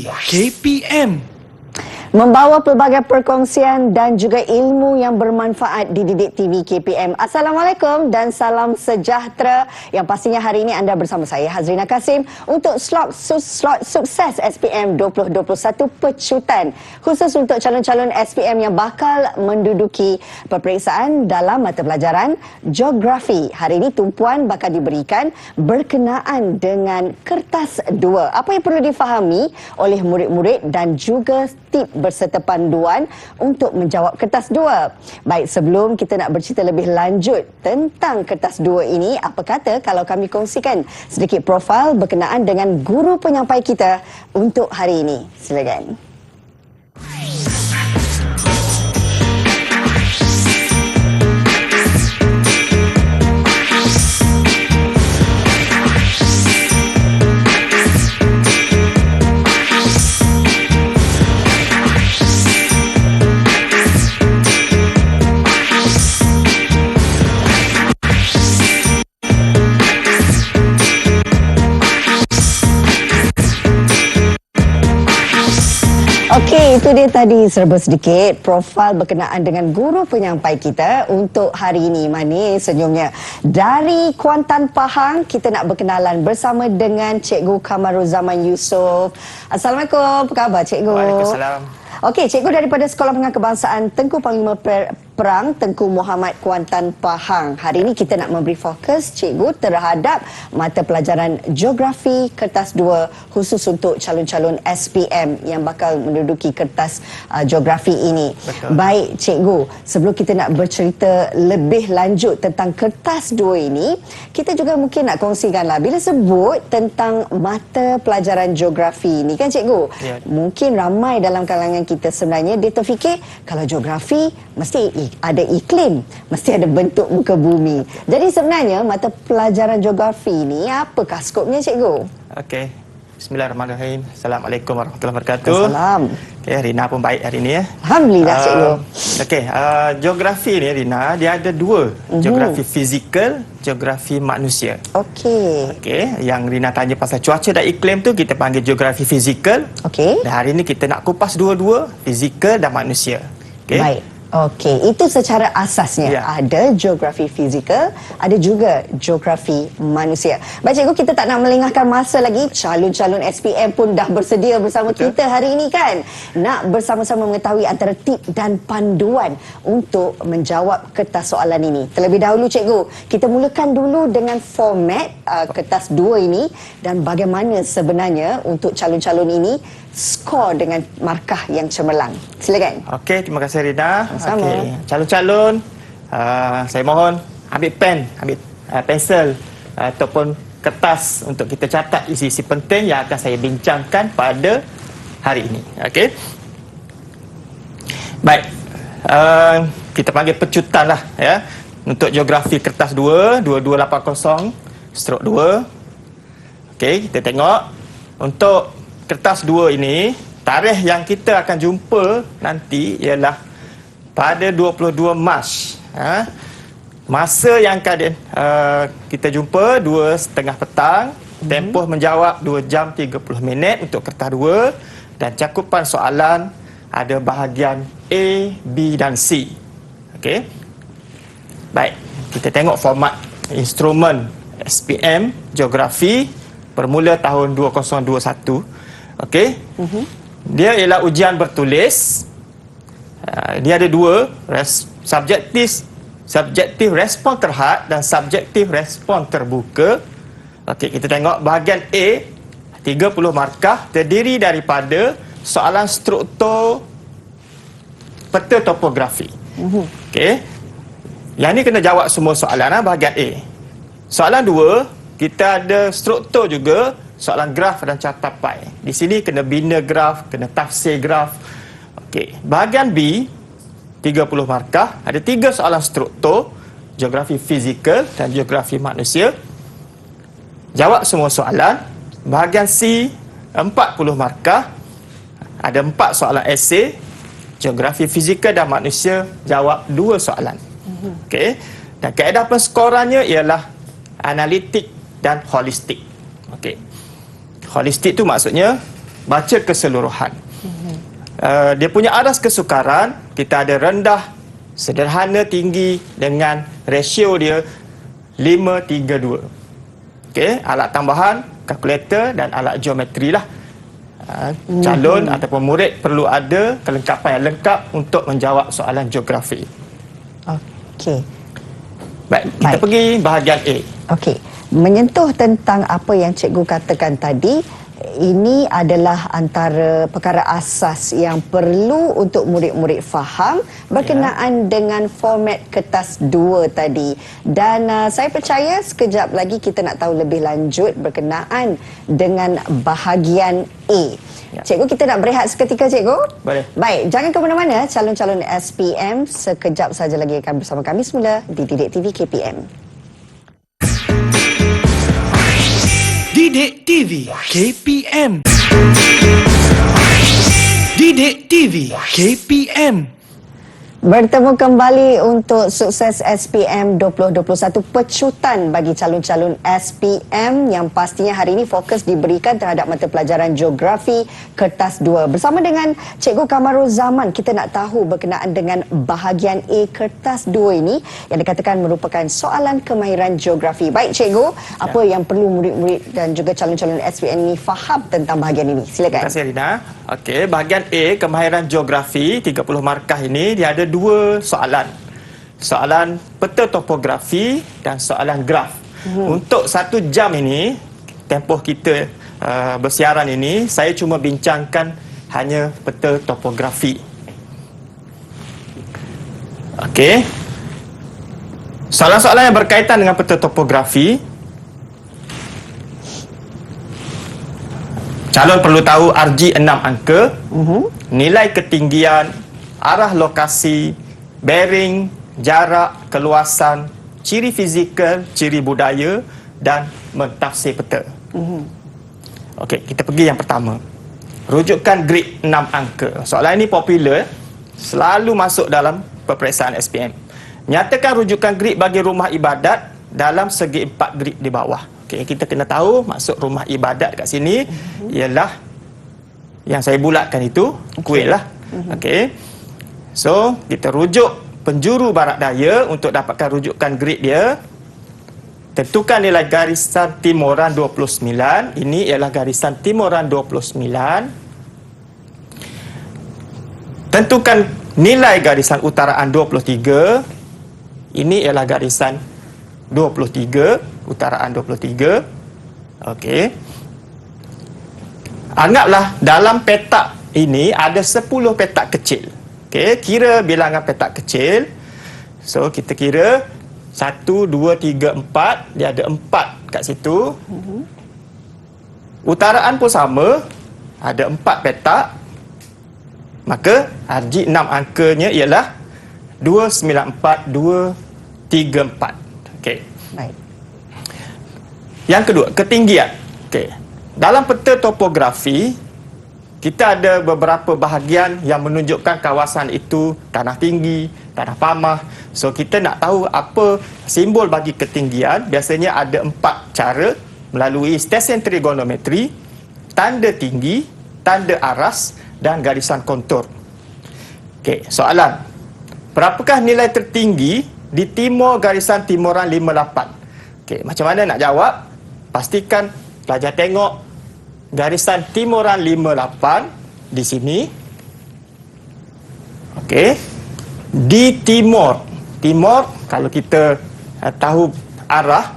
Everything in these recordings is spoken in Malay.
KPM. Membawa pelbagai perkongsian dan juga ilmu yang bermanfaat di Didik TV KPM. Assalamualaikum dan salam sejahtera. Yang pastinya hari ini anda bersama saya Hazrina Kasim untuk slot sukses SPM 2021 pecutan khusus untuk calon-calon SPM yang bakal menduduki peperiksaan dalam mata pelajaran geografi. Hari ini tumpuan bakal diberikan berkenaan dengan kertas 2. Apa yang perlu difahami oleh murid-murid dan juga tip berserta panduan untuk menjawab kertas 2. Baik, sebelum kita nak bercerita lebih lanjut tentang kertas 2 ini, apa kata kalau kami kongsikan sedikit profil berkenaan dengan guru penyampai kita untuk hari ini. Silakan. Okey, itu dia tadi serba sedikit profil berkenaan dengan guru penyampai kita untuk hari ini. Manis senyumnya. Dari Kuantan Pahang, kita nak berkenalan bersama dengan Cikgu Kamaruzaman Yusof. Assalamualaikum, apa khabar Cikgu? Waalaikumsalam. Okey, Cikgu daripada Sekolah Menengah Kebangsaan Tengku Panglima Perang Tengku Muhammad Kuantan Pahang. Hari ini kita nak memberi fokus Cikgu terhadap mata pelajaran geografi kertas 2 khusus untuk calon-calon SPM yang bakal menduduki kertas geografi ini. Betul. Baik Cikgu, sebelum kita nak bercerita lebih lanjut tentang kertas 2 ini, kita juga mungkin nak kongsikanlah bila sebut tentang mata pelajaran geografi ini kan Cikgu, mungkin ramai dalam kalangan kita sebenarnya dia terfikir kalau geografi mesti ada iklim, mesti ada bentuk muka bumi. Jadi sebenarnya mata pelajaran geografi ini apakah skopnya Cikgu? Okey. Bismillahirrahmanirrahim. Assalamualaikum warahmatullahi wabarakatuh. Assalam. Okey, Rina pun baik hari ini ya. Alhamdulillah Cikgu. Okey, geografi ni Rina, dia ada dua. Geografi fizikal, geografi manusia. Okey. Okey, yang Rina tanya pasal cuaca dan iklim tu kita panggil geografi fizikal. Okey. Dan hari ni kita nak kupas dua-dua, fizikal dan manusia. Okey. Baik. Okey, itu secara asasnya. Ya. Ada geografi fizikal, ada juga geografi manusia. Baik Cikgu, kita tak nak melengahkan masa lagi. Calon-calon SPM pun dah bersedia bersama kita hari ini kan. Nak bersama-sama mengetahui antara tip dan panduan untuk menjawab kertas soalan ini. Terlebih dahulu Cikgu, kita mulakan dulu dengan format kertas 2 ini dan bagaimana sebenarnya untuk calon-calon ini skor dengan markah yang cemerlang. Silakan. Okey, terima kasih Rina. Sama. Okey, calon-calon, saya mohon ambil pen, ambil pensel ataupun kertas untuk kita catat isi-isi penting yang akan saya bincangkan pada hari ini. Okey. Baik. Kita panggil pecutan lah ya. Untuk geografi kertas 2, 2280/2. Okey, kita tengok untuk kertas 2 ini, tarikh yang kita akan jumpa nanti ialah pada 22 Mac. Masa yang akan kita jumpa 2:30 petang. Tempoh menjawab 2 jam 30 minit untuk kertas 2. Dan cakupan soalan ada bahagian A, B dan C. Okey. Baik, kita tengok format instrumen SPM Geografi bermula tahun 2021. Okey. Dia ialah ujian bertulis. Dia ada dua, subjektif respon terhad dan subjektif respon terbuka. Okey, kita tengok bahagian A, 30 markah terdiri daripada soalan struktur peta topografi. Okey. Yang ni kena jawab semua soalan bahagian A. Soalan 2, kita ada struktur juga, soalan graf dan carta pai. Di sini kena bina graf, kena tafsir graf. Okey, bahagian B 30 markah, ada 3 soalan struktur, geografi fizikal dan geografi manusia. Jawab semua soalan. Bahagian C 40 markah, ada 4 soalan esei, geografi fizikal dan manusia, jawab 2 soalan. Okey, dan kaedah penskorannya ialah analitik dan holistik. Okey. Holistik tu maksudnya baca keseluruhan. Dia punya aras kesukaran, kita ada rendah, sederhana, tinggi dengan rasio dia 5:3:2. Okey, alat tambahan, kalkulator dan alat geometri lah. Calon ataupun murid perlu ada kelengkapan yang lengkap untuk menjawab soalan geografi. Okey. Baik, kita pergi bahagian A. Okey. Menyentuh tentang apa yang cikgu katakan tadi, ini adalah antara perkara asas yang perlu untuk murid-murid faham berkenaan dengan format kertas 2 tadi. Dan saya percaya sekejap lagi kita nak tahu lebih lanjut berkenaan dengan bahagian A. Ya. Cikgu, kita nak berehat seketika, cikgu? Boleh. Baik, jangan ke mana-mana. Calon-calon SPM sekejap saja lagi akan bersama kami semula di Didik TV KPM. Didik TV KPM. Didik TV KPM. Bertemu kembali untuk sukses SPM 2021, pecutan bagi calon-calon SPM yang pastinya hari ini fokus diberikan terhadap mata pelajaran geografi kertas 2. Bersama dengan Cikgu Kamarul Zaman, kita nak tahu berkenaan dengan bahagian A kertas 2 ini yang dikatakan merupakan soalan kemahiran geografi. Baik cikgu, apa yang perlu murid-murid dan juga calon-calon SPM ini faham tentang bahagian ini? Silakan. Terima kasih Rina. Okey, bahagian A kemahiran geografi 30 markah ini dia ada dua soalan. Soalan peta topografi dan soalan graf. Untuk 1 jam ini, tempoh kita bersiaran ini, saya cuma bincangkan hanya peta topografi. Okey. Soalan-soalan yang berkaitan dengan peta topografi, calon perlu tahu RG 6 angka, nilai ketinggian, arah lokasi, bearing, jarak, keluasan, ciri fizikal, ciri budaya dan mentafsir peta. Okey, kita pergi yang pertama. Rujukan grid 6 angka. Soalan ini popular, selalu masuk dalam peperiksaan SPM. Nyatakan rujukan grid bagi rumah ibadat dalam segi 4 grid di bawah. Okey, kita kena tahu maksud rumah ibadat kat sini ialah yang saya bulatkan itu, kuil lah. Okey. So, kita rujuk penjuru barat daya untuk dapatkan rujukan grid dia. Tentukan nilai garisan timuran 29. Ini ialah garisan timuran 29. Tentukan nilai garisan utaraan 23. Ini ialah garisan 23, utaraan 23. Okey. Anggaplah dalam petak ini ada 10 petak kecil. Okey, kira bilangan petak kecil. So, kita kira 1, 2, 3, 4. Dia ada 4 kat situ. Utaraan pun sama. Ada 4 petak. Maka, RG 6 angkanya ialah 294, 234. Okey. Baik. Yang kedua, ketinggian. Okey. Dalam peta topografi, kita ada beberapa bahagian yang menunjukkan kawasan itu tanah tinggi, tanah pamah. So, kita nak tahu apa simbol bagi ketinggian. Biasanya ada 4 cara melalui stesen trigonometri, tanda tinggi, tanda aras dan garisan kontur. Okey, soalan. Berapakah nilai tertinggi di timur garisan timuran 58? Okey, macam mana nak jawab? Pastikan pelajar tengok garisan timuran 58 di sini. Okey. Di timur. Timur, kalau kita tahu arah,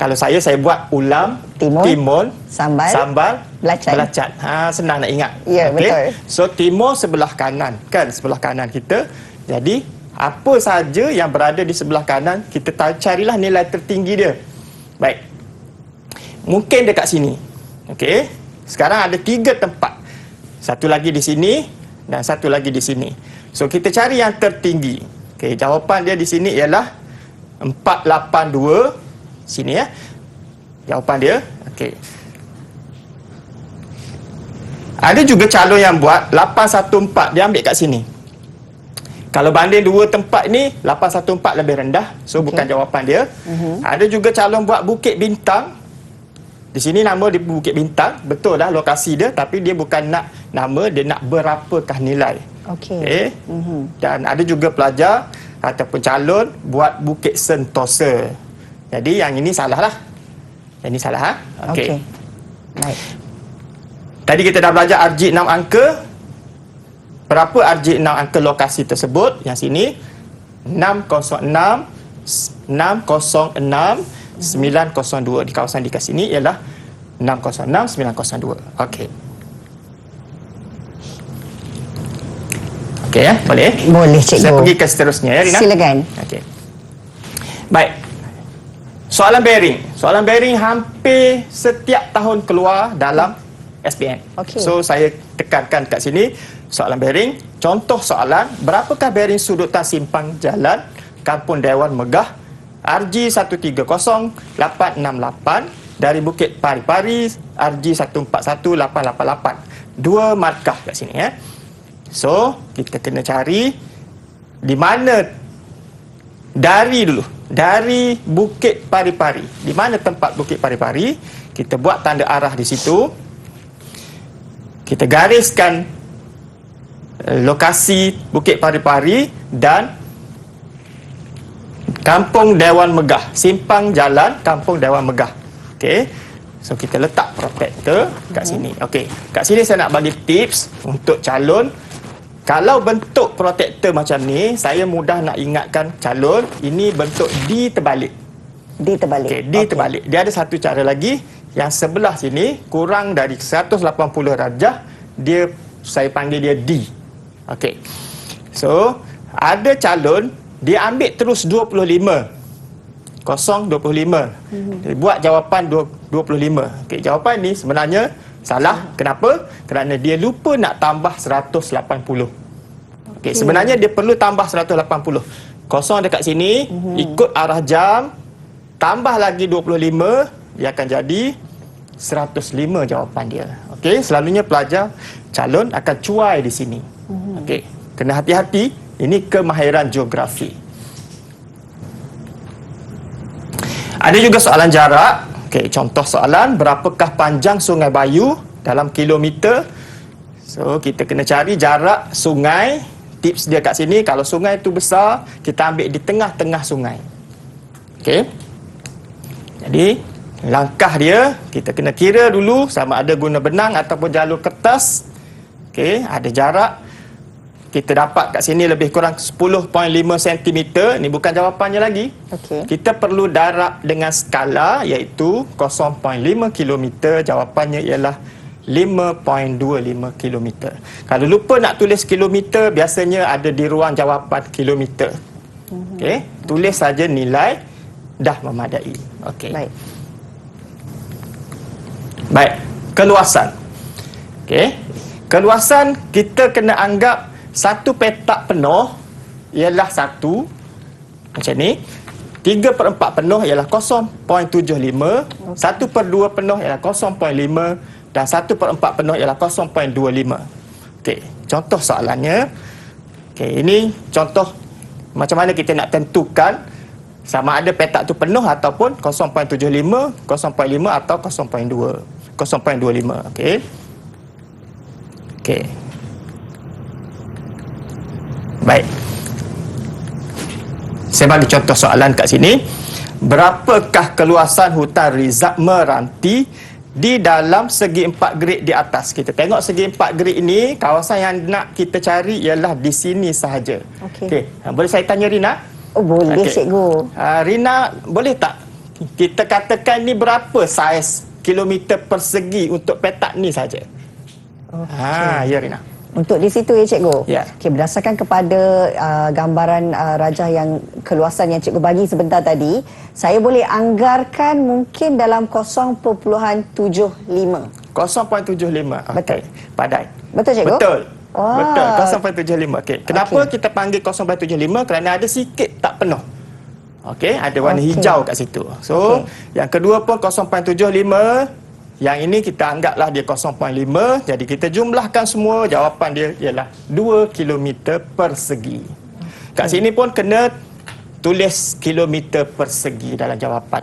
kalau saya buat ulam, timur, sambal, belacan. Senang nak ingat. Ya, okay? betul. So, timur sebelah kanan, kan? Sebelah kanan kita. Jadi, apa saja yang berada di sebelah kanan, kita carilah nilai tertinggi dia. Baik. Mungkin dekat sini. Okey. Sekarang ada 3 tempat. Satu lagi di sini dan satu lagi di sini. So, kita cari yang tertinggi. Okey, jawapan dia di sini ialah 482. Sini ya. Jawapan dia. Okey. Ada juga calon yang buat 814. Dia ambil kat sini. Kalau banding 2 tempat ni, 814 lebih rendah. So, bukan jawapan dia. Ada juga calon buat Bukit Bintang. Di sini nama di Bukit Bintang, betul lah lokasi dia, tapi dia bukan nak nama, dia nak berapakah nilai. Okey. Dan ada juga pelajar ataupun calon buat Bukit Sentosa. Jadi yang ini salah lah. Yang ini salah. Okey. Baik. Tadi kita dah belajar RJ 6 angka. Berapa RJ 6 angka lokasi tersebut? Yang sini 606 902. Di kawasan di kat sini ialah 606 902. Okey. Okey ya, boleh? Boleh, cikgu. Saya pergi ke seterusnya ya, Rina. Silakan. Okey. Baik. Soalan bearing. Soalan bearing hampir setiap tahun keluar dalam SPM. Okey. So saya tekankan kat sini soalan bearing. Contoh soalan, berapakah bearing sudutan simpang jalan Kampung Dewan Megah RG 130868 dari Bukit Pari-Pari RG 141888. 2 markah kat sini ya. So, kita kena cari di mana dari Bukit Pari-Pari. Di mana tempat Bukit Pari-Pari? Kita buat tanda arah di situ. Kita gariskan lokasi Bukit Pari-Pari dan Kampung Dewan Megah, simpang jalan Kampung Dewan Megah. Okey. So kita letak protektor kat sini. Okey. Kat sini saya nak bagi tips untuk calon. Kalau bentuk protektor macam ni, saya mudah nak ingatkan calon, ini bentuk D terbalik. D terbalik. Okey, D terbalik. Dia ada satu cara lagi, yang sebelah sini kurang dari 180 darjah, saya panggil dia D. Okey. So, ada calon dia ambil terus 25. 0.25. Dia buat jawapan 25. Okey, jawapan ni sebenarnya salah. Kenapa? Kerana dia lupa nak tambah 180. Okey, sebenarnya dia perlu tambah 180. Kosong dekat sini, ikut arah jam, tambah lagi 25, dia akan jadi 105 jawapan dia. Okey, selalunya pelajar calon akan cuai di sini. Okey, kena hati-hati. Ini kemahiran geografi. Ada juga soalan jarak. Okey, contoh soalan, berapakah panjang Sungai Bayu dalam kilometer? So, kita kena cari jarak sungai. Tips dia kat sini, kalau sungai itu besar, kita ambil di tengah-tengah sungai. Okey. Jadi, langkah dia, kita kena kira dulu sama ada guna benang ataupun jalur kertas. Okey, ada jarak. Kita dapat kat sini lebih kurang 10.5 cm. Ini bukan jawapannya lagi. Okey. Kita perlu darab dengan skala iaitu 0.5 km. Jawapannya ialah 5.25 km. Kalau lupa nak tulis kilometer, biasanya ada di ruang jawapan kilometer. Okey, tulis saja nilai, dah memadai. Okey. Baik, keluasan. Okey. Keluasan kita kena anggap satu petak penuh ialah 1 macam ni. 3/4 penuh ialah 0.75, 1/2 penuh ialah 0.5 dan 1/4 penuh ialah 0.25. Okey, contoh soalannya. Okey, ini contoh macam mana kita nak tentukan sama ada petak tu penuh ataupun 0.75, 0.5 atau 0.25. Okey. Okey. Baik. Saya bagi contoh soalan kat sini. Berapakah keluasan hutan Rizab Meranti di dalam segi 4 grid di atas? Kita tengok segi 4 grid ini, kawasan yang nak kita cari ialah di sini sahaja. Okey. Boleh saya tanya Rina? Oh, boleh, cikgu. Rina, boleh tak kita katakan ni berapa saiz kilometer persegi untuk petak ni saja? Ya Rina. Untuk di situ ya cikgu. Ya. Okey, berdasarkan kepada gambaran rajah yang keluasan yang cikgu bagi sebentar tadi, saya boleh anggarkan mungkin dalam 0.75. 0.75. Okey. Padai. Betul cikgu? Betul. Wah. Betul. 0.75. Okey. Kenapa kita panggil 0.75? Kerana ada sikit tak penuh. Okey, ada warna hijau kat situ. So, yang kedua pun 0.75. Yang ini kita anggaplah dia 0.5. Jadi kita jumlahkan semua, jawapan dia ialah 2 km persegi. Kat sini pun kena tulis kilometer persegi dalam jawapan.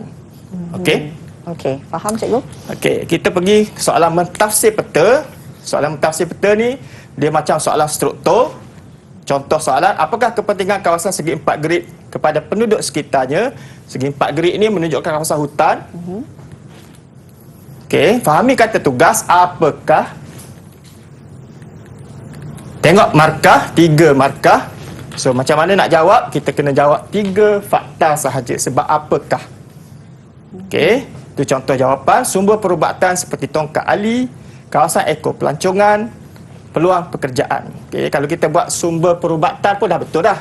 Okey? Okey, faham cikgu? Okey, kita pergi soalan mentafsir peta. Soalan mentafsir peta ni dia macam soalan struktur. Contoh soalan, apakah kepentingan kawasan segi 4 grid kepada penduduk sekitarnya? Segi 4 grid ini menunjukkan kawasan hutan. Okey, fahami kata tugas apakah. Tengok markah, 3 markah. So macam mana nak jawab? Kita kena jawab 3 fakta sahaja. Sebab apakah? Okey, itu contoh jawapan. Sumber perubatan seperti tongkat ali, kawasan ekopelancongan, peluang pekerjaan. Okey, kalau kita buat sumber perubatan pun dah betul dah.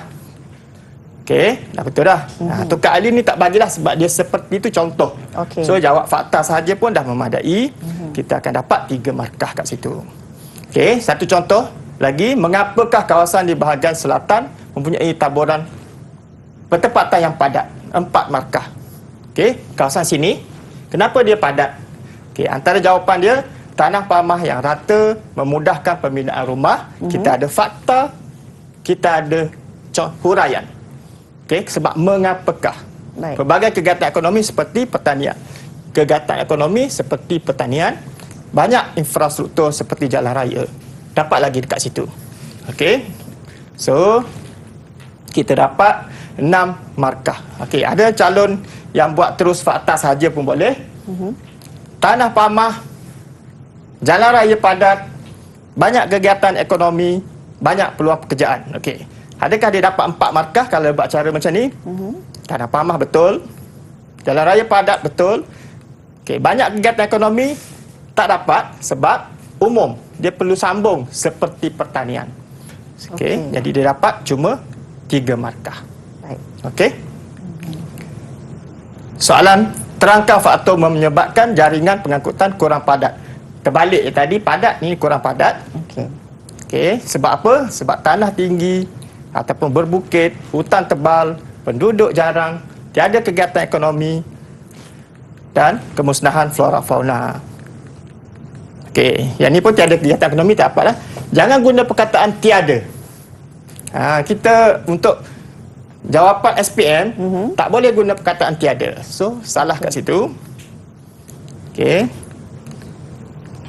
Okey, dah betul dah. Tongkat ali ni tak bagilah sebab dia seperti itu contoh. Okey. So jawab fakta sahaja pun dah memadai. Kita akan dapat 3 markah kat situ. Okey, satu contoh lagi, mengapakah kawasan di bahagian selatan mempunyai taburan pertempatan yang padat? 4 markah. Okey, kawasan sini, kenapa dia padat? Okey, antara jawapan dia, tanah pamah yang rata memudahkan pembinaan rumah. Kita ada fakta, kita ada huraian. Okey, sebab mengapakah? Baik. Pelbagai kegiatan ekonomi seperti pertanian. Kegiatan ekonomi seperti pertanian, banyak infrastruktur seperti jalan raya. Dapat lagi dekat situ. Okey. So, kita dapat 6 markah. Okey, ada calon yang buat terus fakta sahaja pun boleh. Tanah pamah, jalan raya padat, banyak kegiatan ekonomi, banyak peluang pekerjaan. Okey. Adakah dia dapat 4 markah kalau buat cara macam ni? Tanah pamah betul. Jalan raya padat betul. Okey, banyak kegiatan ekonomi tak dapat sebab umum. Dia perlu sambung seperti pertanian. Okey, jadi dia dapat cuma 3 markah. Baik. Okey. Soalan, terangkan faktor menyebabkan jaringan pengangkutan kurang padat. Terbalik tadi, padat ni kurang padat. Okey. Okey, sebab apa? Sebab tanah tinggi ataupun berbukit, hutan tebal, penduduk jarang, tiada kegiatan ekonomi dan kemusnahan flora fauna. Okey, yang ni pun tiada kegiatan ekonomi tak apalah. Jangan guna perkataan tiada. Kita untuk jawapan SPM tak boleh guna perkataan tiada. So, salah kat situ. Okey.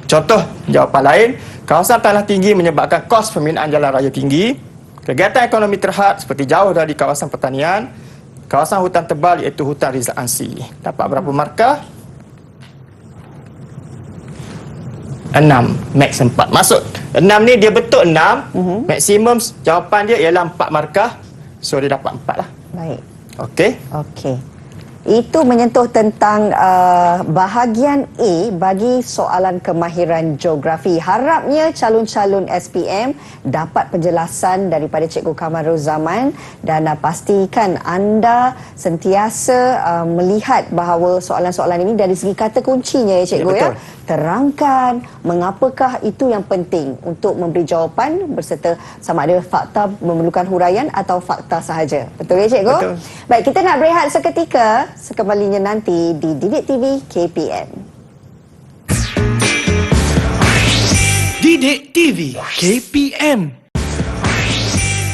Contoh jawapan lain, kawasan tanah tinggi menyebabkan kos pembinaan jalan raya tinggi. Kegiatan ekonomi terhad seperti jauh dari kawasan pertanian. Kawasan hutan tebal iaitu hutan Rizal Ansi. Dapat berapa markah? 6, max 4. Maksud 6 ni dia betul 6, maksimum jawapan dia ialah 4 markah. So dia dapat 4 lah. Baik. Okey. Okey. Itu menyentuh tentang bahagian A bagi soalan kemahiran geografi. Harapnya calon-calon SPM dapat penjelasan daripada Cikgu Kamarul Zaman dan pastikan anda sentiasa melihat bahawa soalan-soalan ini dari segi kata kuncinya ya Cikgu ya. Betul. Terangkan mengapakah itu yang penting untuk memberi jawapan berserta sama ada fakta memerlukan huraian atau fakta sahaja. Betul ya Cikgu? Betul. Baik, kita nak berehat seketika. Sekembalinya nanti di Didik TV KPM. Didik TV KPM.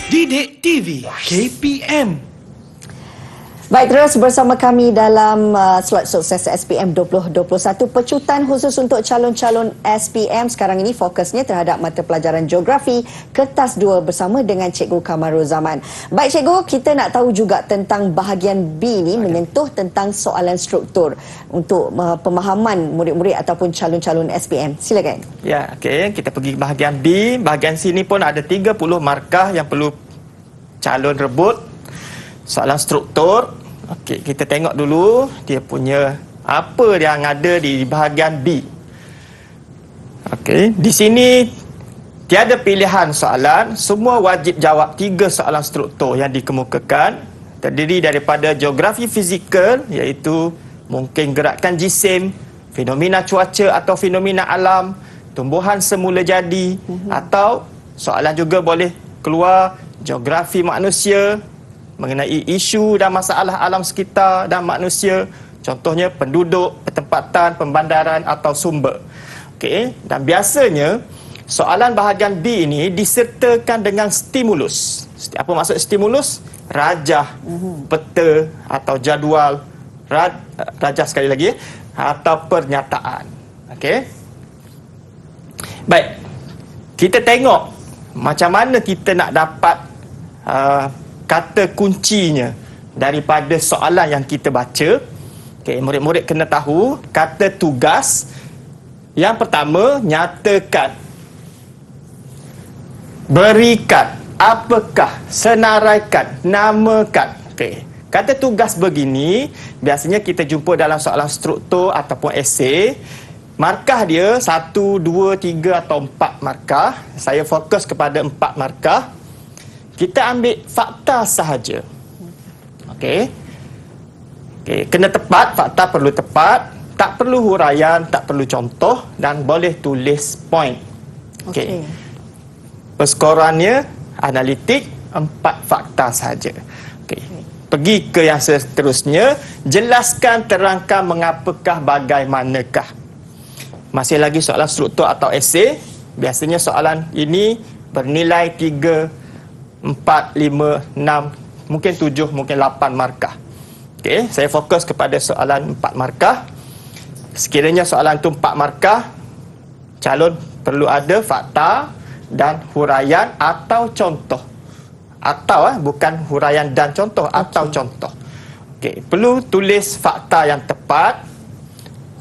Didik TV KPM. Baik, terus bersama kami dalam slot sukses SPM 2021. Pecutan khusus untuk calon-calon SPM sekarang ini fokusnya terhadap mata pelajaran geografi kertas 2 bersama dengan Cikgu Kamarul Zaman. Baik Cikgu, kita nak tahu juga tentang bahagian B ni menyentuh tentang soalan struktur untuk pemahaman murid-murid ataupun calon-calon SPM. Silakan. Ya, okey, kita pergi bahagian B. Bahagian sini pun ada 30 markah yang perlu calon rebut. Soalan struktur. Okey, kita tengok dulu dia punya apa yang ada di bahagian B. Okey, di sini tiada pilihan soalan, semua wajib jawab 3 soalan struktur yang dikemukakan. Terdiri daripada geografi fizikal iaitu mungkin gerakan jisim, fenomena cuaca atau fenomena alam, tumbuhan semula jadi atau soalan juga boleh keluar geografi manusia mengenai isu dan masalah alam sekitar dan manusia, contohnya penduduk, pertempatan, pembandaran atau sumber. Okey, dan biasanya soalan bahagian B ini disertakan dengan stimulus. Apa maksud stimulus? Rajah, peta atau jadual rajah sekali lagi, atau pernyataan. Okey. Baik. Kita tengok macam mana kita nak dapat kata kuncinya daripada soalan yang kita baca. Okey, murid-murid kena tahu kata tugas. Yang pertama, nyatakan, berikan, apakah, senaraikan, namakan. Okey. Kata tugas begini biasanya kita jumpa dalam soalan struktur ataupun esei. Markah dia 1, 2, 3 atau 4 markah. Saya fokus kepada 4 markah. Kita ambil fakta sahaja. Okey. Okey, kena tepat, fakta perlu tepat, tak perlu huraian, tak perlu contoh dan boleh tulis point. Okey. Perskorannya analitik 4 fakta sahaja. Okey. Pergi ke yang seterusnya, jelaskan, terangkan mengapakah, bagaimanakah. Masih lagi soalan struktur atau esei. Biasanya soalan ini bernilai 3, 4, 5, 6, mungkin 7, mungkin 8 markah. Okey, saya fokus kepada soalan 4 markah. Sekiranya soalan itu 4 markah, calon perlu ada fakta dan huraian atau contoh. Atau bukan huraian dan contoh, atau contoh. Okey, perlu tulis fakta yang tepat,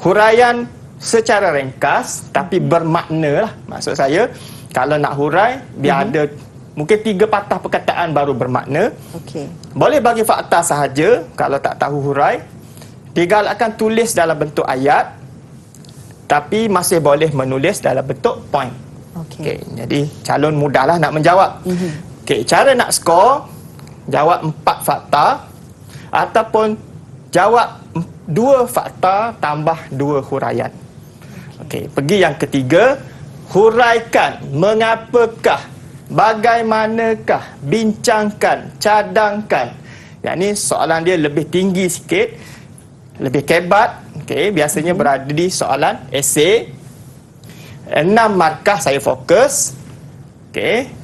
huraian secara ringkas tapi bermakna lah. Maksud saya, kalau nak hurai biar ada mungkin 3 patah perkataan baru bermakna. Okey. Boleh bagi fakta sahaja kalau tak tahu hurai. Digalakkan tulis dalam bentuk ayat, tapi masih boleh menulis dalam bentuk point. Okey, jadi calon mudahlah nak menjawab. Okey, cara nak skor, jawab 4 fakta ataupun jawab 2 fakta tambah 2 huraian. Okey, pergi yang ketiga, huraikan mengapakah, bagaimanakah, bincangkan, cadangkan. Yang ni soalan dia lebih tinggi sikit, lebih kebat. Okey, biasanya berada di soalan esei. 6 markah saya fokus. Okey.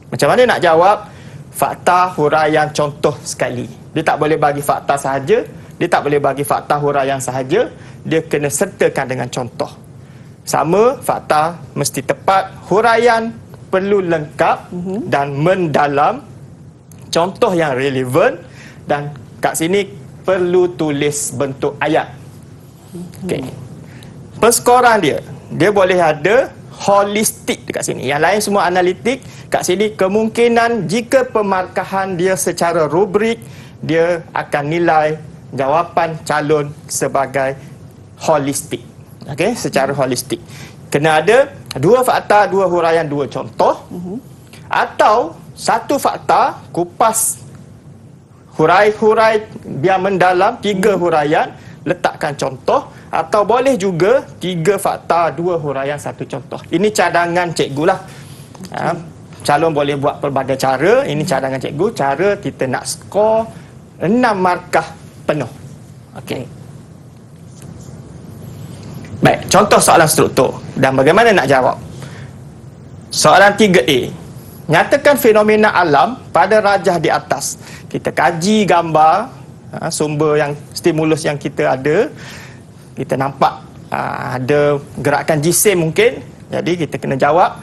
Macam mana nak jawab? Fakta, huraian, contoh sekali. Dia tak boleh bagi fakta sahaja, dia tak boleh bagi fakta huraian sahaja, dia kena sertakan dengan contoh. Sama, fakta mesti tepat, huraian perlu lengkap dan mendalam, contoh yang relevan, dan kat sini perlu tulis bentuk ayat. Okey. Perskoran dia boleh ada holistik dekat sini. Yang lain semua analitik. Kat sini kemungkinan jika pemarkahan dia secara rubrik, dia akan nilai jawapan calon sebagai holistik. Okey, secara holistik. Kena ada 2 fakta, 2 huraian, 2 contoh. Atau 1 fakta, kupas hurai-hurai biar mendalam, 3 huraian, letakkan contoh. Atau boleh juga 3 fakta, 2 huraian, 1 contoh. Ini cadangan cikgu lah. Calon boleh buat pelbagai cara. Ini cadangan cikgu, cara kita nak skor 6 markah penuh. Okey. Baik, contoh soalan struktur dan bagaimana nak jawab. Soalan 3A. Nyatakan fenomena alam pada rajah di atas. Kita kaji gambar sumber yang stimulus yang kita ada. Kita nampak ada gerakan jisim mungkin. Jadi kita kena jawab.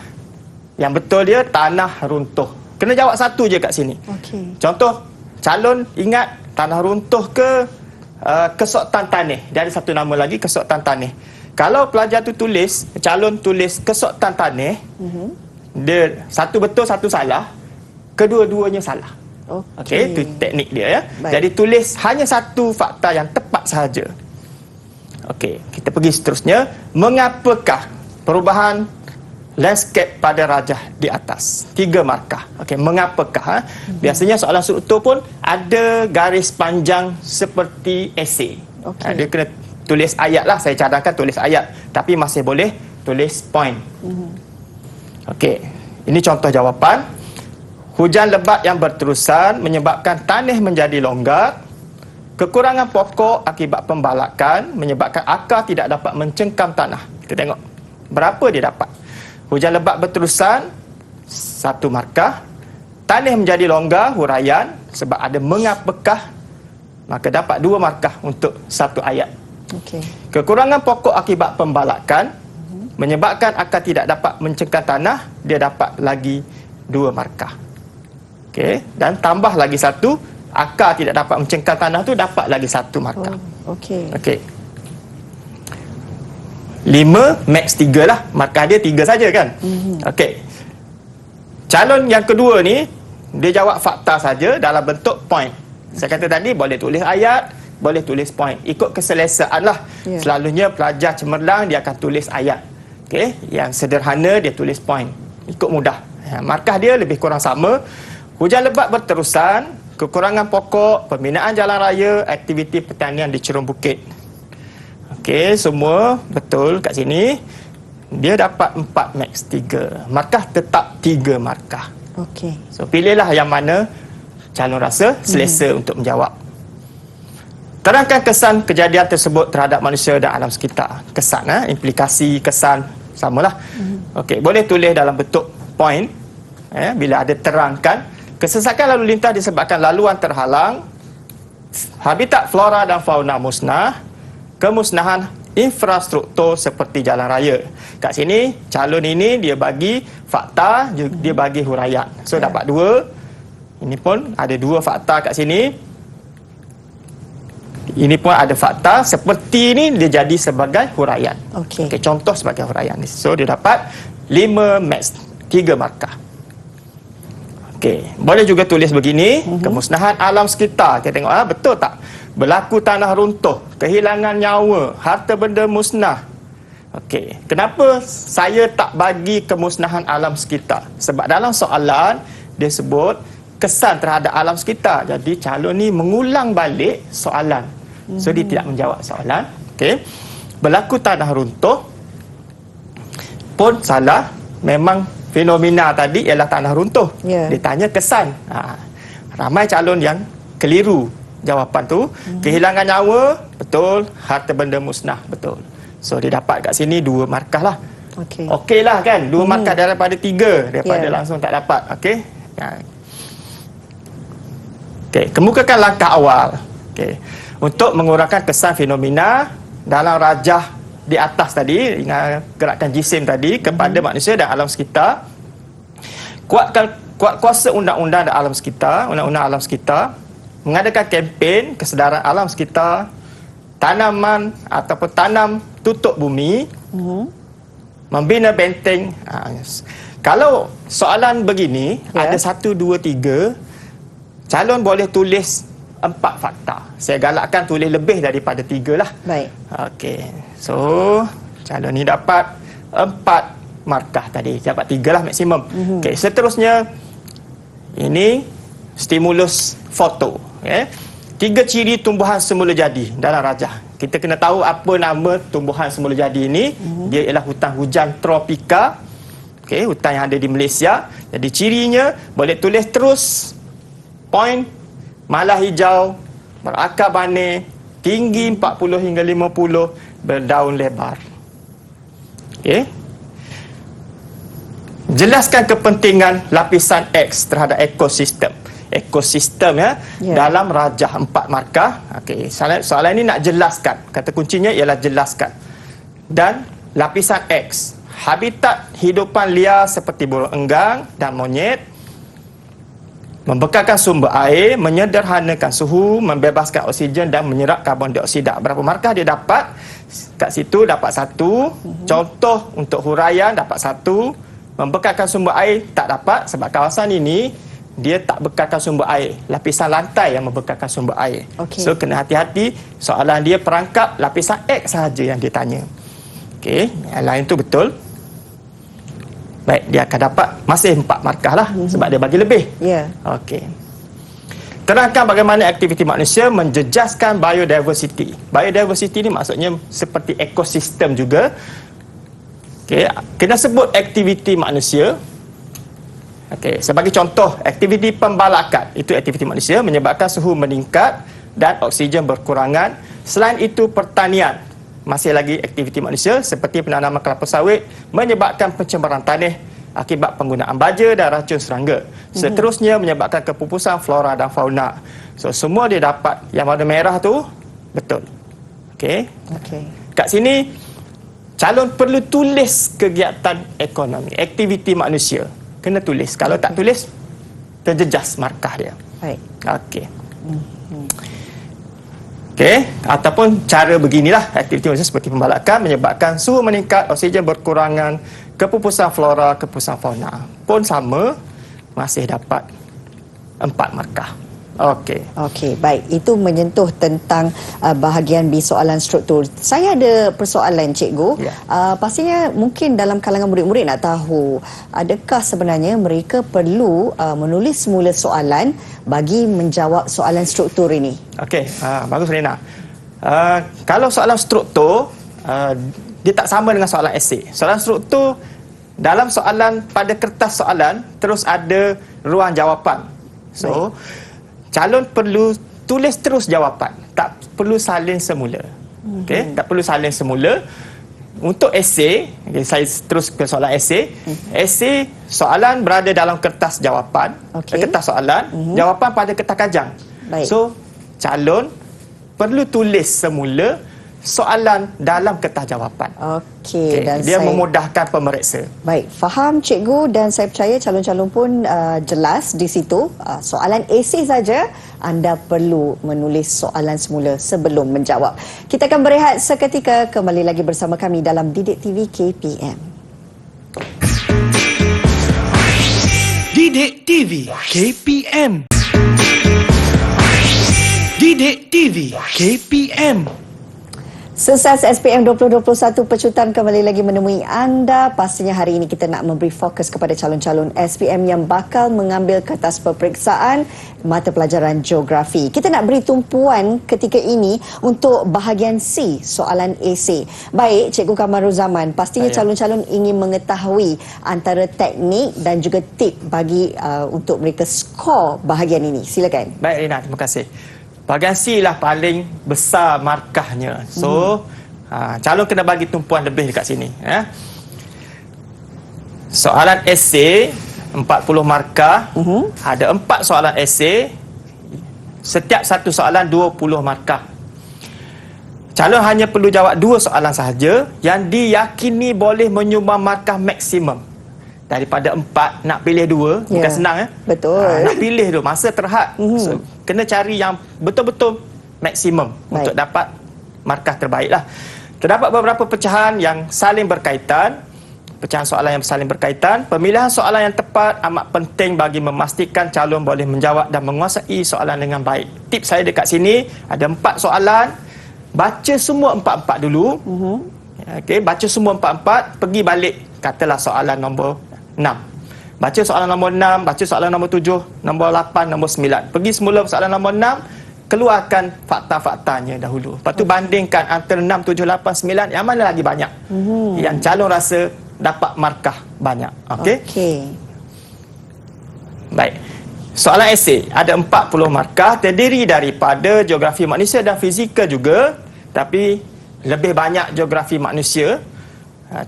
Yang betul dia tanah runtuh. Kena jawab satu je kat sini. Okey. Contoh, calon ingat tanah runtuh ke kesotan tanah. Dia ada satu nama lagi, kesotan tanah. Kalau pelajar tu tulis, calon tulis kesotan tanah, dia satu betul, satu salah, kedua-duanya salah. Okey, itu teknik dia ya. Baik. Jadi tulis hanya satu fakta yang tepat sahaja. Okey, kita pergi seterusnya. Mengapakah perubahan landscape pada rajah di atas? 3 markah. Okey, mengapakah? Biasanya soalan struktur pun ada garis panjang seperti esei. Dia kena tulis ayat lah. Saya cadangkan tulis ayat, tapi masih boleh tulis point. Okey, ini contoh jawapan. Hujan lebat yang berterusan menyebabkan tanah menjadi longgar. Kekurangan pokok akibat pembalakan menyebabkan akar tidak dapat mencengkam tanah. Kita tengok berapa dia dapat. Hujan lebat berterusan, 1 markah. Tanah menjadi longgar, huraian, sebab ada mengapakah maka dapat 2 markah untuk satu ayat. Okey. Kekurangan pokok akibat pembalakan menyebabkan akar tidak dapat mencengkam tanah, dia dapat lagi 2 markah. Okey, dan tambah lagi 1, akar tidak dapat mencengkam tanah tu dapat lagi 1 markah. Oh, okey. Okey. 5 max 3 lah, markah dia 3 saja kan. Okey. Calon yang kedua ni dia jawab fakta saja dalam bentuk point. Saya kata tadi boleh tulis ayat, boleh tulis point. Ikut keselesaan lah. Ya. Selalunya pelajar cemerlang dia akan tulis ayat. Okey, yang sederhana dia tulis point. Ikut mudah. Markah dia lebih kurang sama. Hujan lebat berterusan, kekurangan pokok, pembinaan jalan raya, aktiviti pertanian di Cerung Bukit. Okey, semua betul kat sini. Dia dapat 4 max 3. Markah tetap 3 markah. Okey. So pilihlah yang mana calon rasa selesa untuk menjawab. Terangkan kesan kejadian tersebut terhadap manusia dan alam sekitar. Kesan, implikasi, kesan, samalah. Okey, boleh tulis dalam bentuk point. Bila ada terangkan, kesesakan lalu lintas disebabkan laluan terhalang, habitat flora dan fauna musnah, kemusnahan infrastruktur seperti jalan raya. Kat sini, calon ini dia bagi fakta, dia bagi huraian. So, dapat 2. Ini pun ada 2 fakta kat sini. Ini pun ada fakta. Seperti ini, dia jadi sebagai huraian. Okey. Okey, contoh sebagai huraian. So, dia dapat 5 max 3 markah. Okey, boleh juga tulis begini. Kemusnahan alam sekitar. Kita tengok, betul tak? Berlaku tanah runtuh, kehilangan nyawa, harta benda musnah. Okey, kenapa saya tak bagi kemusnahan alam sekitar? Sebab dalam soalan dia sebut kesan terhadap alam sekitar. Jadi calon ni mengulang balik soalan. So dia tidak menjawab soalan. Okey. Berlaku tanah runtuh pun salah. Memang fenomena tadi ialah tanah runtuh. Ya. Dia tanya kesan. Ramai calon yang keliru jawapan tu. Kehilangan nyawa, betul. Harta benda musnah, betul. So dia dapat kat sini 2 markah lah. Okey. Okey lah kan, 2 markah daripada 3, daripada Ya. langsung tak dapat. Okey. Okey, kemukakan langkah awal. Okey. Untuk mengurangkan kesan fenomena dalam rajah di atas tadi, gerakan jisim tadi kepada manusia dan alam sekitar. Kuat kuasa undang-undang dan alam sekitar, undang-undang alam sekitar, mengadakan kempen kesedaran alam sekitar, tanaman ataupun tanam tutup bumi, membina benteng. Kalau soalan begini, ada 1, 2, 3, calon boleh tulis 4 fakta. Saya galakkan tulis lebih daripada 3 lah. Baik. Okey. So, calon ni dapat 4 markah tadi. Dapat 3 lah maksimum. Okey, seterusnya ini stimulus foto. 3 ciri tumbuhan semula jadi dalam rajah. Kita kena tahu apa nama tumbuhan semula jadi ini. Dia ialah hutan hujan tropika. Okey, hutan yang ada di Malaysia. Jadi cirinya boleh tulis terus point, malah hijau, berakar banig, tinggi 40 hingga 50, berdaun lebar. Okey. Jelaskan kepentingan lapisan X terhadap ekosistem. Ekosistem dalam rajah 4 markah. Okey, soalan ini nak jelaskan. Kata kuncinya ialah jelaskan. Dan lapisan X, habitat hidupan liar seperti burung enggang dan monyet, membekalkan sumber air, menyederhanakan suhu, membebaskan oksigen dan menyerap karbon dioksida. Berapa markah dia dapat? Kat situ dapat 1. Contoh untuk huraian dapat 1. Membekalkan sumber air tak dapat sebab kawasan ini dia tak bekalkan sumber air. Lapisan lantai yang membekalkan sumber air. Okey. So kena hati-hati, soalan dia perangkap lapisan X sahaja yang dia tanya. Okey, yang lain tu betul. Baik, dia akan dapat masih 4 markah lah sebab dia bagi lebih. Ya. Okey. Terangkan bagaimana aktiviti manusia menjejaskan biodiversity. Biodiversity ni maksudnya seperti ekosistem juga. Okey, kena sebut aktiviti manusia. Okey, sebagai contoh, aktiviti pembalakan. Itu aktiviti manusia menyebabkan suhu meningkat dan oksigen berkurangan. Selain itu, pertanian. Masih lagi aktiviti manusia seperti penanaman kelapa sawit menyebabkan pencemaran tanah akibat penggunaan baja dan racun serangga. Seterusnya menyebabkan kepupusan flora dan fauna. So semua dia dapat yang warna merah tu betul. Okey. Okey. Kat sini calon perlu tulis kegiatan ekonomi, aktiviti manusia. Kena tulis. Kalau tak tulis terjejas markah dia. Baik. Okey. Okey, ataupun cara beginilah aktiviti manusia seperti pembalakan menyebabkan suhu meningkat, oksigen berkurangan, kepupusan flora, kepupusan fauna. Pun sama, masih dapat 4 markah. Okey. Okey, baik. Itu menyentuh tentang bahagian B soalan struktur. Saya ada persoalan, Cikgu. Ya. Pastinya mungkin dalam kalangan murid-murid nak tahu, adakah sebenarnya mereka perlu menulis semula soalan bagi menjawab soalan struktur ini? Okey, bagus Rina. Kalau soalan struktur, dia tak sama dengan soalan esei. Soalan struktur, dalam soalan pada kertas soalan, terus ada ruang jawapan. So, calon perlu tulis terus jawapan. Tak perlu salin semula. Okey, tak perlu salin semula. Untuk esei, saya terus ke soalan esei. Esei, soalan berada dalam kertas jawapan, kertas soalan, jawapan pada kertas kajang. Baik. So, calon perlu tulis semula soalan dalam kertas jawapan. Okey, dan dia saya memudahkan pemeriksa. Baik, faham Cikgu, dan saya percaya calon-calon pun jelas di situ. Soalan esei saja anda perlu menulis soalan semula sebelum menjawab. Kita akan berehat seketika, kembali lagi bersama kami dalam Didik TV KPM. Didik TV KPM. Didik TV KPM. Sukses SPM 2021 pecutan kembali lagi menemui anda. Pastinya hari ini kita nak memberi fokus kepada calon-calon SPM yang bakal mengambil kertas peperiksaan mata pelajaran geografi. Kita nak beri tumpuan ketika ini untuk bahagian C, soalan esei. Baik, Cikgu Kamaruzaman, pastinya calon-calon ingin mengetahui antara teknik dan juga tip bagi untuk mereka skor bahagian ini. Silakan. Baik Rina, terima kasih. Bahagian C lah paling besar markahnya. So, calon kena bagi tumpuan lebih dekat sini. Soalan esei 40 markah. Ada 4 soalan esei. Setiap satu soalan 20 markah. Calon hanya perlu jawab 2 soalan sahaja yang diyakini boleh menyumbang markah maksimum. Daripada 4 nak pilih 2 bukan senang Betul. nak pilih tu masa terhad. So, kena cari yang betul-betul maksimum untuk dapat markah terbaik lah. Terdapat beberapa pecahan yang saling berkaitan. Pecahan soalan yang saling berkaitan. Pemilihan soalan yang tepat amat penting bagi memastikan calon boleh menjawab dan menguasai soalan dengan baik. Tips saya dekat sini, ada 4 soalan. Baca semua 4-4 dulu. Okey, baca semua 4-4, pergi balik katalah soalan nombor 6. Baca soalan nombor 6, baca soalan nombor 7, nombor 8, nombor 9. Pergi semula soalan nombor 6, keluarkan fakta-faktanya dahulu. Lepas tu bandingkan antara 6, 7, 8, 9, yang mana lagi banyak. Yang calon rasa dapat markah banyak. Okey? Okey. Baik. Soalan esei ada 40 markah, terdiri daripada geografi manusia dan fizikal juga, tapi lebih banyak geografi manusia.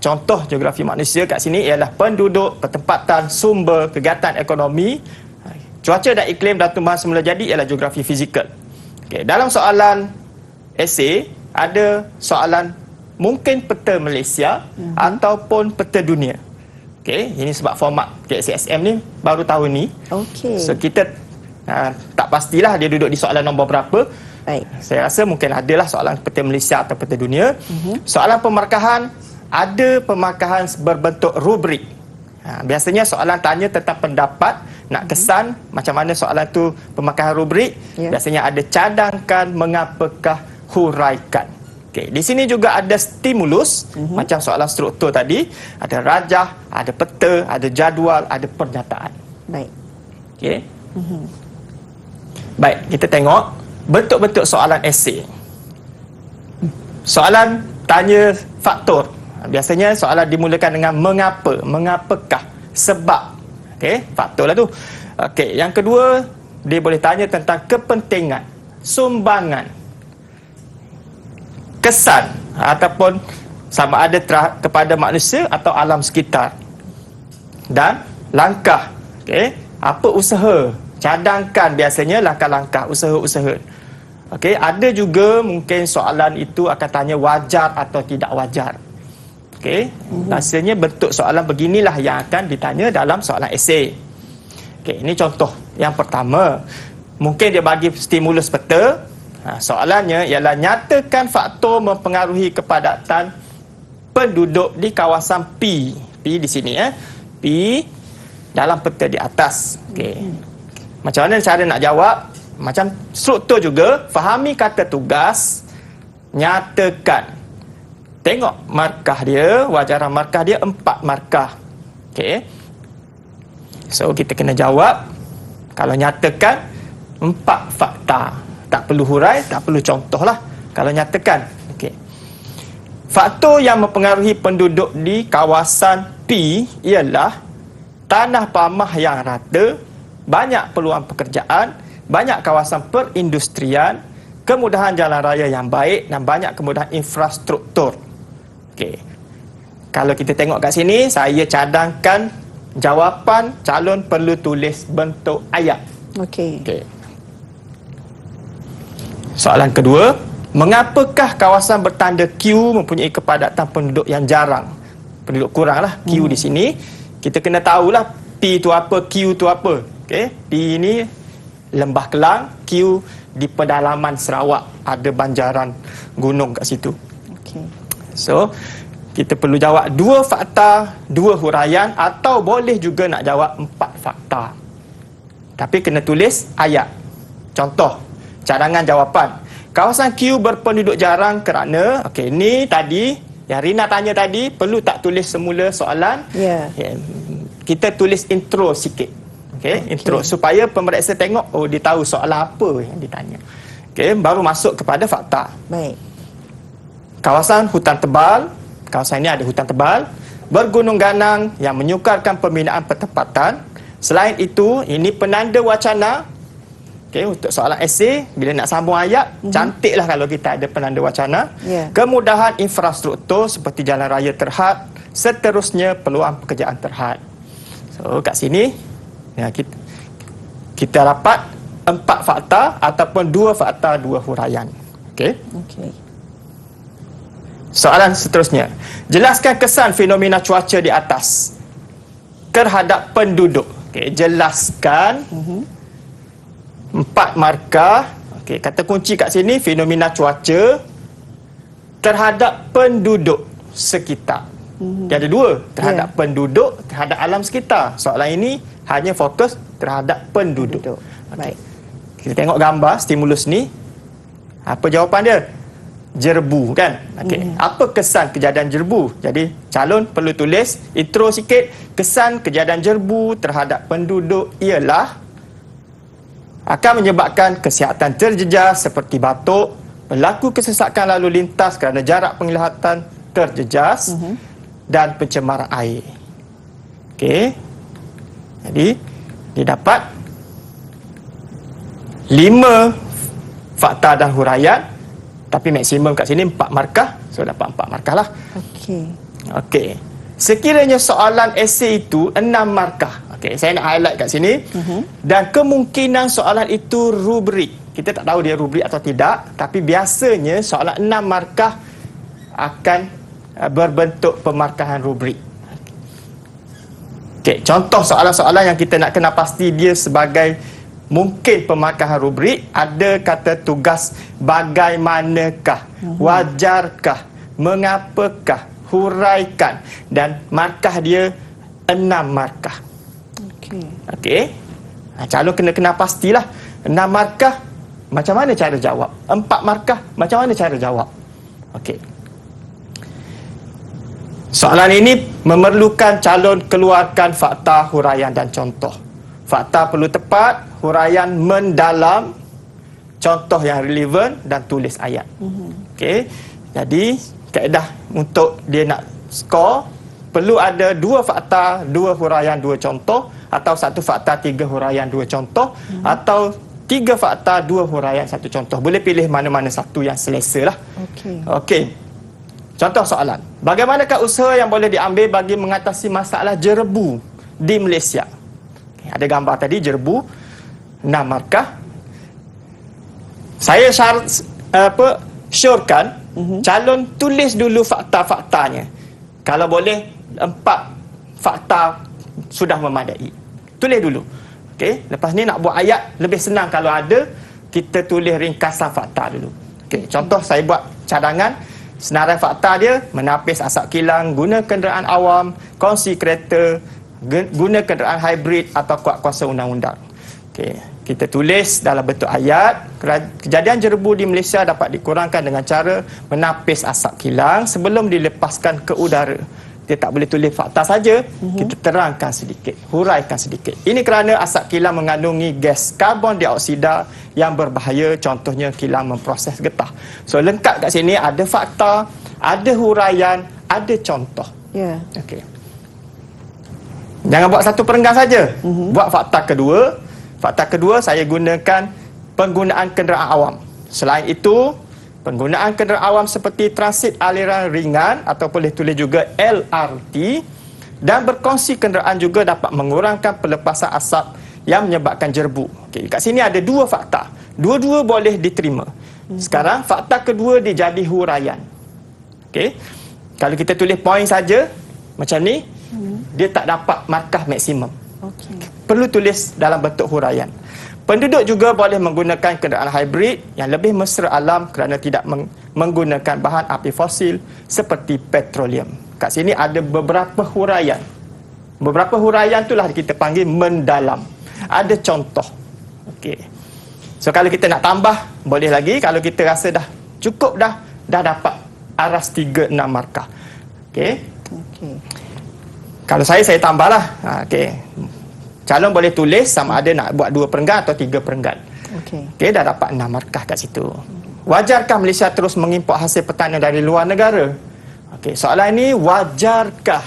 Contoh geografi manusia kat sini ialah penduduk, pertempatan, sumber, kegiatan ekonomi, cuaca dan iklim dan tumbuhan semula jadi ialah geografi fizikal. Okay. Dalam soalan esei ada soalan mungkin peta Malaysia ataupun peta dunia. Okay. Ini sebab format KSSM ni baru tahun ni. Okey. So kita tak pastilah dia duduk di soalan nombor berapa. Baik. Saya rasa mungkin adalah soalan peta Malaysia atau peta dunia. Soalan pemarkahan, ada pemarkahan berbentuk rubrik. Biasanya soalan tanya tentang pendapat, nak kesan macam mana soalan tu pemarkahan rubrik. Biasanya ada cadangkan, mengapakah, huraikan. Okay. Di sini juga ada stimulus, macam soalan struktur tadi. Ada rajah, ada peta, ada jadual, ada pernyataan. Baik. Okay. Baik, kita tengok bentuk-bentuk soalan esei. Soalan tanya faktor. Biasanya soalan dimulakan dengan mengapa, mengapakah, sebab. Okey, faktor lah tu. Okey, yang kedua, dia boleh tanya tentang kepentingan, sumbangan, kesan ataupun sama ada kepada manusia atau alam sekitar. dan langkah. Okey, apa usaha? Cadangkan biasanya langkah-langkah usaha-usaha. Okey, ada juga mungkin soalan itu akan tanya wajar atau tidak wajar. Okey, rasanya bentuk soalan beginilah yang akan ditanya dalam soalan esei. Okey, ini contoh. Yang pertama, mungkin dia bagi stimulus peta. Soalannya ialah nyatakan faktor mempengaruhi kepadatan penduduk di kawasan P. P di sini P dalam peta di atas. Okey. Macam mana cara nak jawab? Macam struktur juga, fahami kata tugas, nyatakan. Tengok markah dia, wajaran markah dia 4 markah. Okey. So kita kena jawab. Kalau nyatakan 4 fakta. Tak perlu hurai, tak perlu contoh lah. Kalau nyatakan. Okey. Faktor yang mempengaruhi penduduk di kawasan P ialah tanah pamah yang rata, banyak peluang pekerjaan, banyak kawasan perindustrian, kemudahan jalan raya yang baik dan banyak kemudahan infrastruktur. Okey. Kalau kita tengok kat sini, saya cadangkan jawapan calon perlu tulis bentuk ayat. Okey. Okey. Soalan kedua, mengapakah kawasan bertanda Q mempunyai kepadatan penduduk yang jarang? Penduduk kurang lah, Q di sini. Kita kena tahulah P tu apa, Q tu apa. Okey, P ini Lembah Kelang, Q di pedalaman Sarawak, ada banjaran gunung kat situ. Okey. So, kita perlu jawab 2 fakta, 2 huraian atau boleh juga nak jawab 4 fakta. Tapi kena tulis ayat. Contoh, cadangan jawapan. Kawasan Q berpenduduk jarang kerana, okey, ni tadi yang Rina tanya tadi, perlu tak tulis semula soalan? Ya. Kita tulis intro sikit. Okey, intro supaya pemeriksa tengok, oh dia tahu soalan apa yang ditanya. Okey, baru masuk kepada fakta. Baik. Kawasan hutan tebal, kawasan ini ada hutan tebal, bergunung ganang yang menyukarkan pembinaan pertempatan. Selain itu, ini penanda wacana. Okey, untuk soalan esei, bila nak sambung ayat, cantiklah kalau kita ada penanda wacana. Ya. Kemudahan infrastruktur seperti jalan raya terhad, seterusnya peluang pekerjaan terhad. So, kat sini, ya, kita dapat 4 fakta ataupun 2 fakta, 2 huraian. Okey. Okey. Soalan seterusnya. Jelaskan kesan fenomena cuaca di atas terhadap penduduk. Okey, jelaskan 4 markah. Okey, kata kunci kat sini fenomena cuaca terhadap penduduk sekitar. Dia ada 2, terhadap penduduk, terhadap alam sekitar. Soalan ini hanya fokus terhadap penduduk. Baik. Kita tengok gambar stimulus ni. Apa jawapan dia? Jerbu, kan? Okey. Apa kesan kejadian jerbu? Jadi calon perlu tulis intro sikit. Kesan kejadian jerbu terhadap penduduk ialah akan menyebabkan kesihatan terjejas seperti batuk, berlaku kesesakan lalu lintas kerana jarak penglihatan terjejas dan pencemaran air. Okey. Jadi dia dapat 5 fakta dan huraian, tapi maksimum kat sini 4 markah. So dapat 4 markah lah. Okey. Okey. Sekiranya soalan esei itu 6 markah. Okey, saya nak highlight kat sini. Dan kemungkinan soalan itu rubrik. Kita tak tahu dia rubrik atau tidak, tapi biasanya soalan 6 markah akan berbentuk pemarkahan rubrik. Okey, contoh soalan-soalan yang kita nak kena pasti dia sebagai mungkin pemarkahan rubrik, ada kata tugas bagaimanakah, wajarkah, mengapakah, huraikan, dan markah dia 6 markah. Okey. Okey. Calon kena pastilah 6 markah macam mana cara jawab, 4 markah macam mana cara jawab. Okey. Soalan ini memerlukan calon keluarkan fakta, huraian dan contoh. Fakta perlu tepat, huraian mendalam, contoh yang relevan dan tulis ayat. Okey. Jadi kaedah untuk dia nak skor perlu ada 2 fakta, 2 huraian, 2 contoh, atau 1 fakta, 3 huraian, 2 contoh, atau 3 fakta, 2 huraian, 1 contoh. Boleh pilih mana-mana satu yang selesa lah. Okey. Okey. Contoh soalan. Bagaimanakah usaha yang boleh diambil bagi mengatasi masalah jerebu di Malaysia. Okay, ada gambar tadi jerbu 6 markah. Saya syorkan calon tulis dulu fakta-faktanya. Kalau boleh 4 fakta sudah memadai. Tulis dulu. Okey, lepas ni nak buat ayat lebih senang kalau ada kita tulis ringkasan fakta dulu. Okey, contoh saya buat cadangan senarai fakta dia menapis asap kilang, guna kenderaan awam, kongsi kereta, guna kenderaan hybrid atau kuat kuasa undang-undang. Okey, kita tulis dalam bentuk ayat, kejadian jerbu di Malaysia dapat dikurangkan dengan cara menapis asap kilang sebelum dilepaskan ke udara. Kita tak boleh tulis fakta saja, kita terangkan sedikit, huraikan sedikit. Ini kerana asap kilang mengandungi gas karbon dioksida yang berbahaya, contohnya kilang memproses getah. So lengkap kat sini ada fakta, ada huraian, ada contoh. Ya. Okey. Jangan buat satu perenggan saja. Buat fakta kedua. Fakta kedua saya gunakan penggunaan kenderaan awam. Selain itu, penggunaan kenderaan awam seperti transit aliran ringan atau boleh tulis juga LRT dan berkongsi kenderaan juga dapat mengurangkan pelepasan asap yang menyebabkan jerbu. Okey, kat sini ada 2 fakta. Dua-dua boleh diterima. Sekarang fakta kedua dia jadi huraian. Okey. Kalau kita tulis poin saja macam ni, dia tak dapat markah maksimum. Okey. Perlu tulis dalam bentuk huraian. Penduduk juga boleh menggunakan kenderaan hybrid yang lebih mesra alam kerana tidak menggunakan bahan api fosil seperti petroleum. Kat sini ada beberapa huraian. Beberapa huraian itulah kita panggil mendalam. Ada contoh. Okey. So kalau kita nak tambah, boleh lagi. Kalau kita rasa dah cukup dah dapat aras 36 markah. Okey. Okey. Kalau saya tambahlah. Okey. Calon boleh tulis sama ada nak buat 2 perenggan atau 3 perenggan. Okey. Okey, dah dapat 6 markah kat situ. Wajarkah Malaysia terus mengimport hasil pertanian dari luar negara? Okey, soalan ini wajarkah?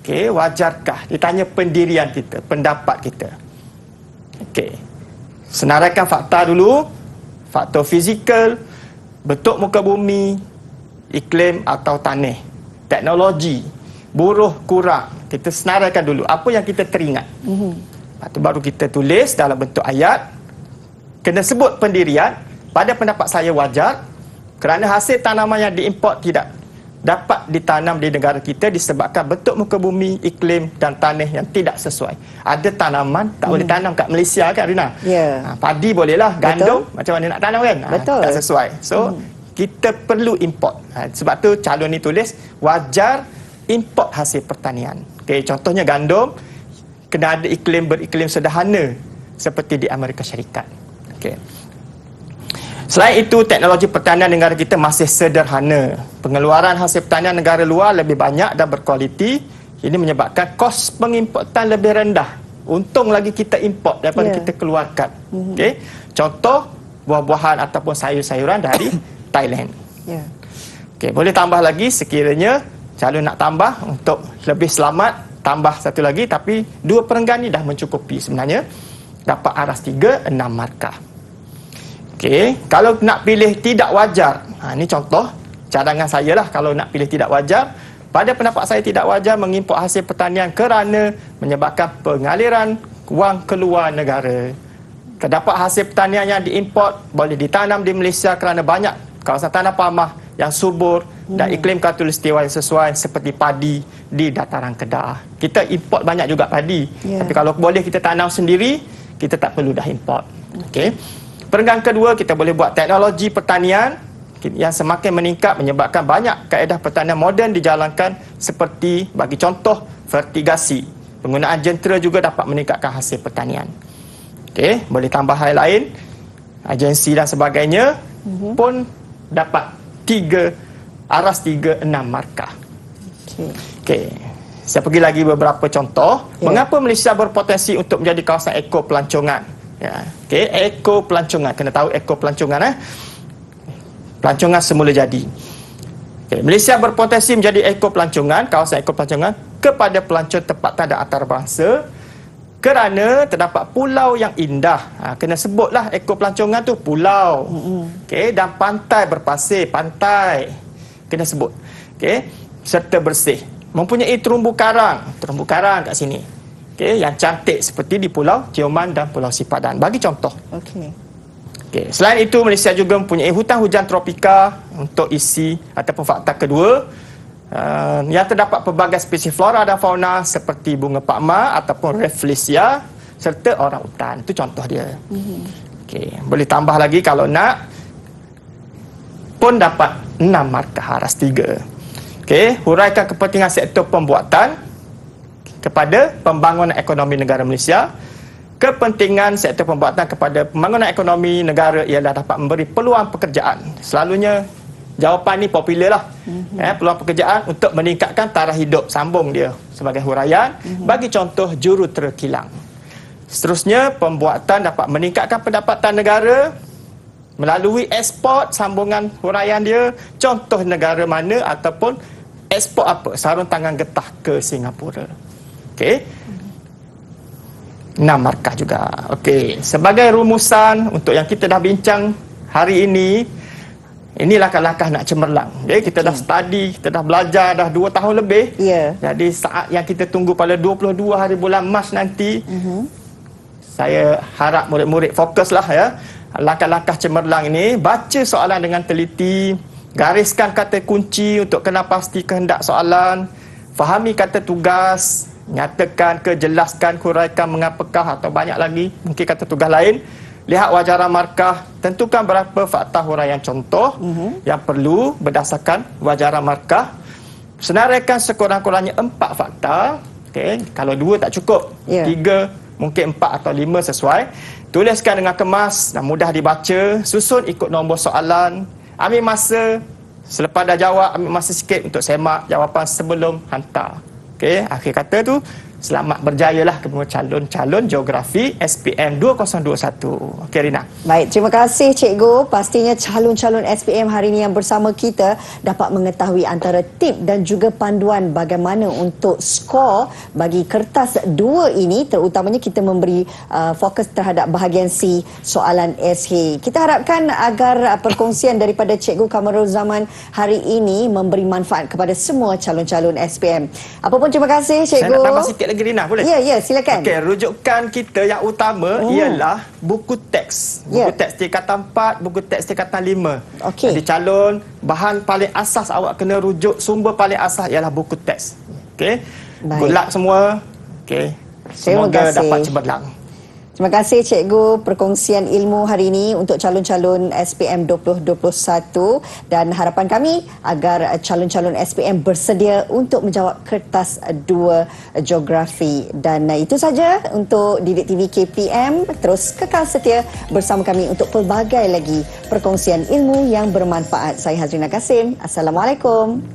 Okey, wajarkah? Ditanya pendirian kita, pendapat kita. Okey. Senaraikan fakta dulu. Faktor fizikal, bentuk muka bumi, iklim atau tanah, teknologi, buruh kurang. Kita senaraikan dulu apa yang kita teringat. Lepas tu baru kita tulis dalam bentuk ayat. Kena sebut pendirian. Pada pendapat saya wajar kerana hasil tanaman yang diimport tidak dapat ditanam di negara kita disebabkan bentuk muka bumi, iklim dan tanah yang tidak sesuai. Ada tanaman tak boleh tanam kat Malaysia kan Rina? Ya. Padi bolehlah, gandum macam mana nak tanam kan? Betul. Tak sesuai. So kita perlu import. Sebab tu calon ni tulis wajar import hasil pertanian. Okey, contohnya gandum kena ada beriklim sederhana seperti di Amerika Syarikat. Okey. Selain itu, teknologi pertanian negara kita masih sederhana. Pengeluaran hasil pertanian negara luar lebih banyak dan berkualiti. Ini menyebabkan kos pengimportan lebih rendah. Untung lagi kita import daripada kita keluarkan. Okey. Contoh buah-buahan ataupun sayur-sayuran dari Thailand. Ya. Okey, boleh tambah lagi sekiranya calon nak tambah untuk lebih selamat, tambah satu lagi, tapi 2 perenggan ni dah mencukupi sebenarnya. Dapat aras 3, 6 markah. Okey, kalau nak pilih tidak wajar, ini contoh cadangan saya lah. Kalau nak pilih tidak wajar, pada pendapat saya tidak wajar mengimport hasil pertanian kerana menyebabkan pengaliran wang keluar negara. Terdapat hasil pertanian yang diimport boleh ditanam di Malaysia kerana banyak kawasan tanah pamah yang subur dan iklim khatulistiwa yang sesuai seperti padi di dataran Kedah. Kita import banyak juga padi. Tapi kalau boleh kita tanam sendiri, kita tak perlu dah import. Okey. Perenggan kedua, kita boleh buat teknologi pertanian yang semakin meningkat menyebabkan banyak kaedah pertanian moden dijalankan seperti bagi contoh vertigasi. Penggunaan jentera juga dapat meningkatkan hasil pertanian. Okey, boleh tambah hal lain, agensi dan sebagainya pun dapat aras 3, 6 markah. Okey. Saya pergi lagi beberapa contoh. Mengapa Malaysia berpotensi untuk menjadi kawasan eko pelancongan? Ya. Okey, eko pelancongan. Kena tahu eko pelancongan Pelancongan semula jadi. Okay. Malaysia berpotensi menjadi eko pelancongan, kawasan eko pelancongan kepada pelancong tempatan dan antarabangsa kerana terdapat pulau yang indah. Kena sebutlah eko pelancongan tu pulau. Okey, dan pantai berpasir, pantai. Kena sebut. Okey, serta bersih. Mempunyai terumbu karang kat sini. yang cantik seperti di Pulau Tioman dan Pulau Sipadan. Bagi contoh. Okey. Selain itu, Malaysia juga mempunyai hutan hujan tropika untuk isi ataupun fakta kedua. Yang terdapat pelbagai spesies flora dan fauna seperti bunga pakma ataupun Rafflesia serta orang utan. Itu contoh dia. Boleh tambah lagi kalau nak. Pun dapat 6 markah aras 3. Huraikan kepentingan sektor pembuatan kepada pembangunan ekonomi negara Malaysia. Kepentingan sektor pembuatan kepada pembangunan ekonomi negara ialah dapat memberi peluang pekerjaan. Selalunya jawapan ni popular lah. Peluang pekerjaan untuk meningkatkan taraf hidup. Sambung dia sebagai huraian. Bagi contoh jurutera kilang. Seterusnya, pembuatan dapat meningkatkan pendapatan negara melalui ekspor. Sambungan huraian dia, contoh negara mana ataupun ekspor apa, sarung tangan getah ke Singapura. 6 markah juga. Sebagai rumusan untuk yang kita dah bincang hari ini, ini langkah-langkah nak cemerlang. Kita dah study, kita dah belajar dah 2 tahun lebih. Jadi saat yang kita tunggu pada 22 hari bulan Mac nanti, saya harap murid-murid fokuslah ya. Langkah-langkah cemerlang ini, baca soalan dengan teliti, gariskan kata kunci untuk kenal pasti kehendak soalan, fahami kata tugas, nyatakan ke, jelaskan, huraikan mengapakah atau banyak lagi mungkin kata tugas lain. Lihat wajaran markah, tentukan berapa fakta huraian contoh yang perlu berdasarkan wajaran markah. Senaraikan sekurang-kurangnya 4 fakta. Kalau 2 tak cukup, 3, mungkin 4 atau 5 sesuai. Tuliskan dengan kemas dan mudah dibaca. Susun ikut nombor soalan. Ambil masa, selepas dah jawab, ambil masa sikit untuk semak jawapan sebelum hantar. Akhir kata tu, selamat berjayalah kepada calon-calon geografi SPM 2021. Rina. Baik, terima kasih Cikgu. Pastinya calon-calon SPM hari ini yang bersama kita dapat mengetahui antara tip dan juga panduan bagaimana untuk skor bagi kertas 2 ini, terutamanya kita memberi fokus terhadap bahagian C soalan SH. Kita harapkan agar perkongsian daripada Cikgu Kamarul Zaman hari ini memberi manfaat kepada semua calon-calon SPM. Apapun, terima kasih Cikgu. Saya nak tambah sikit lagi, Rina, boleh? Ya, silakan. Rujukan kita yang utama ialah buku teks. Buku teks tingkatan 4, buku teks tingkatan 5. Jadi calon, bahan paling asas awak kena rujuk, sumber paling asas ialah buku teks. Good luck semua. Semoga dapat cemerlang. Terima kasih Cikgu perkongsian ilmu hari ini untuk calon-calon SPM 2021 dan harapan kami agar calon-calon SPM bersedia untuk menjawab kertas 2 geografi. Dan itu saja untuk Didik TV KPM. Terus kekal setia bersama kami untuk pelbagai lagi perkongsian ilmu yang bermanfaat. Saya Hazrina Kasim. Assalamualaikum.